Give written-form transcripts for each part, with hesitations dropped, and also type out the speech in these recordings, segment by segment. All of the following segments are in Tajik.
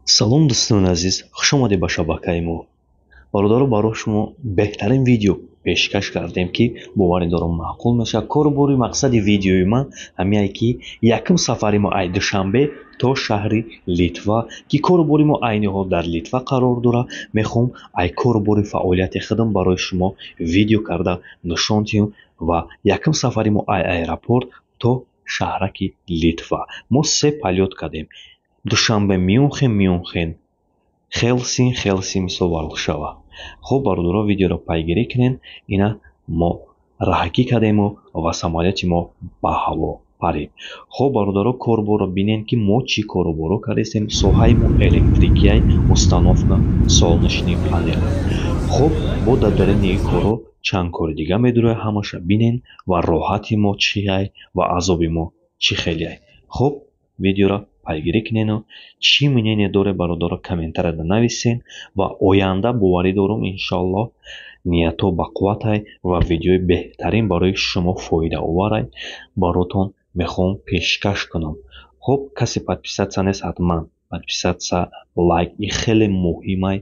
салом дӯстони азиз, хушомадед ба шабакаи мо. бародаро барои шумо беҳтарин видео пешкаш кардем ки боварӣ дорам маъқул мешавад. корбори мақсади видеои ман ҳамиае ки якум сафари мо ай душанбе то шаҳри Литва ки корбори мо айни ҳол дар Литва қарор дорад. мехоҳам ай корбори фаъолияти худам барои шумо видео карда нишон диҳам ва якум сафари мо ай аэропорт то шаҳраки Литва. мо се полёт кардем. душанбе Мюнхен, Хелсин, мисол Варшава. хуб бародаро, видеоро пайгирӣ кунед. ина мо раҳакӣ кардему ва самолети мо ба ҳаво парид. хуб бародаро, корборро бинед ки мо чӣ корборо кардем. соҳаи мо электрикияй, установка солнечный панел. хуб бо дар дарини ин корро чанд кори дига медурад, ҳамаша бинед ва роҳати мо чӣ ай ва азоби мо чӣ хеле ай. хуб видеоро пайгирӣ кунену чӣ мнение доред бародаро комментарияда нависед ва оянда боварӣ дорам иншоаллоҳ ниятҳо ба қувват ай ва видеои беҳтарин барои шумо фоидаовар ай баротон мехоҳам пешкаш кунам. хуб касе подписатсия нест, ҳатман подписатсия, лайк, ин хеле муҳим ай.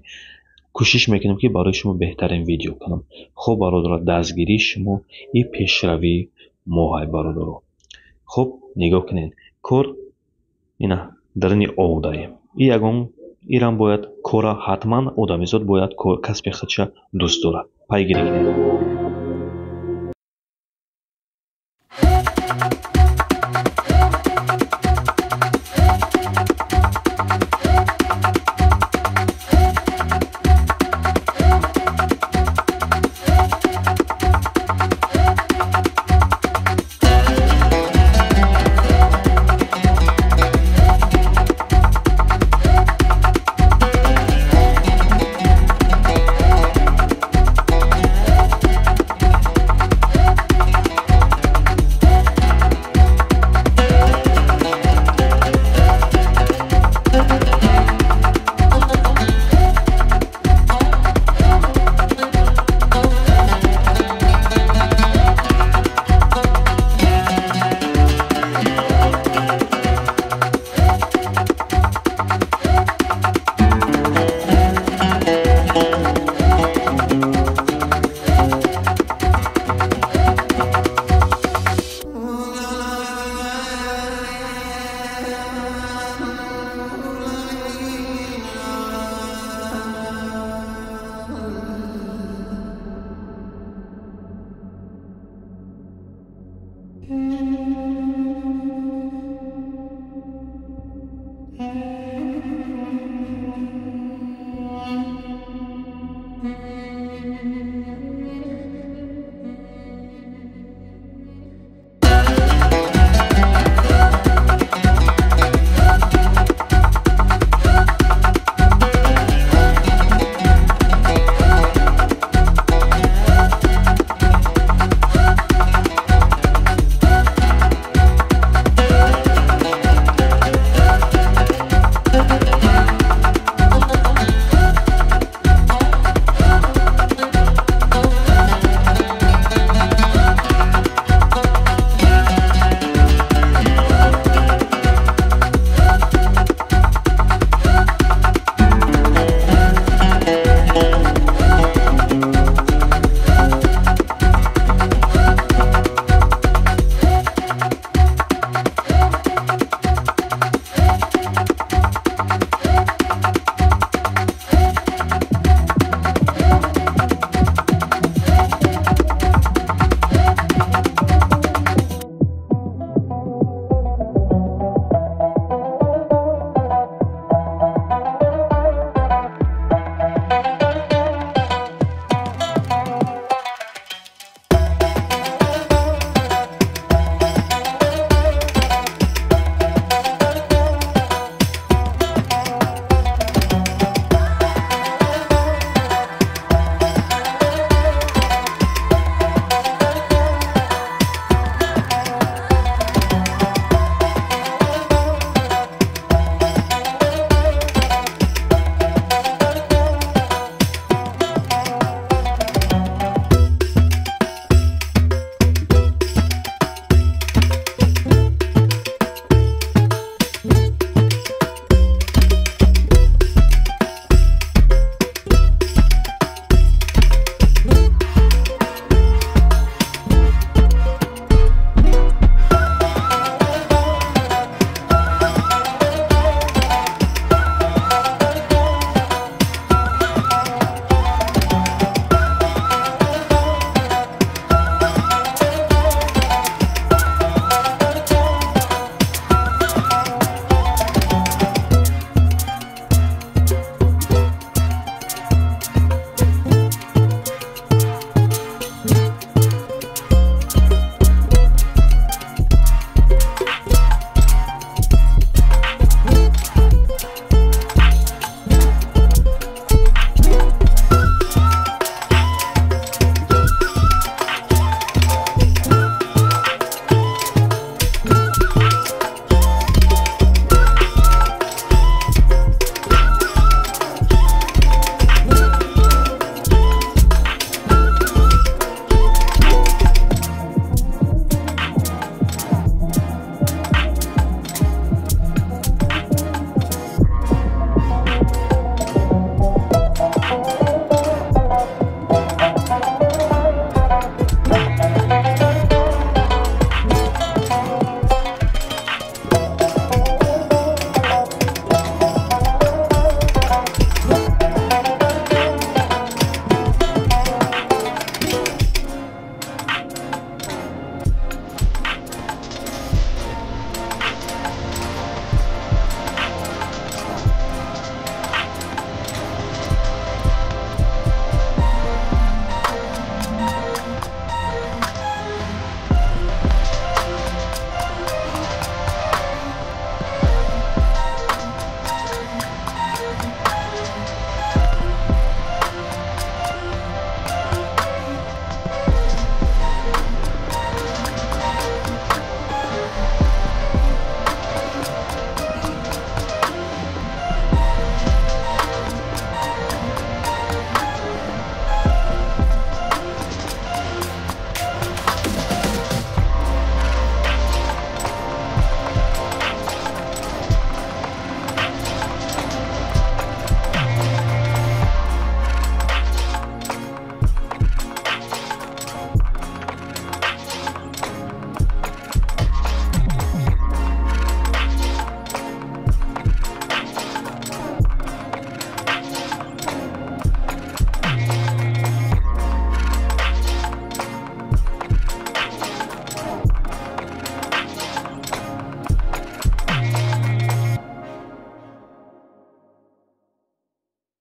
кӯшиш мекунам ки барои шумо беҳтарин видео кунам. хуб бародаро, дастгирии шумо ин пешравии мо ай бародаро. хуб нигоҳ кунед, кор ина дарини ов дарем. И ягон ирам бояд кора ҳатман одамизод бояд касби худша дӯст дорад. пайгирӣ кунед.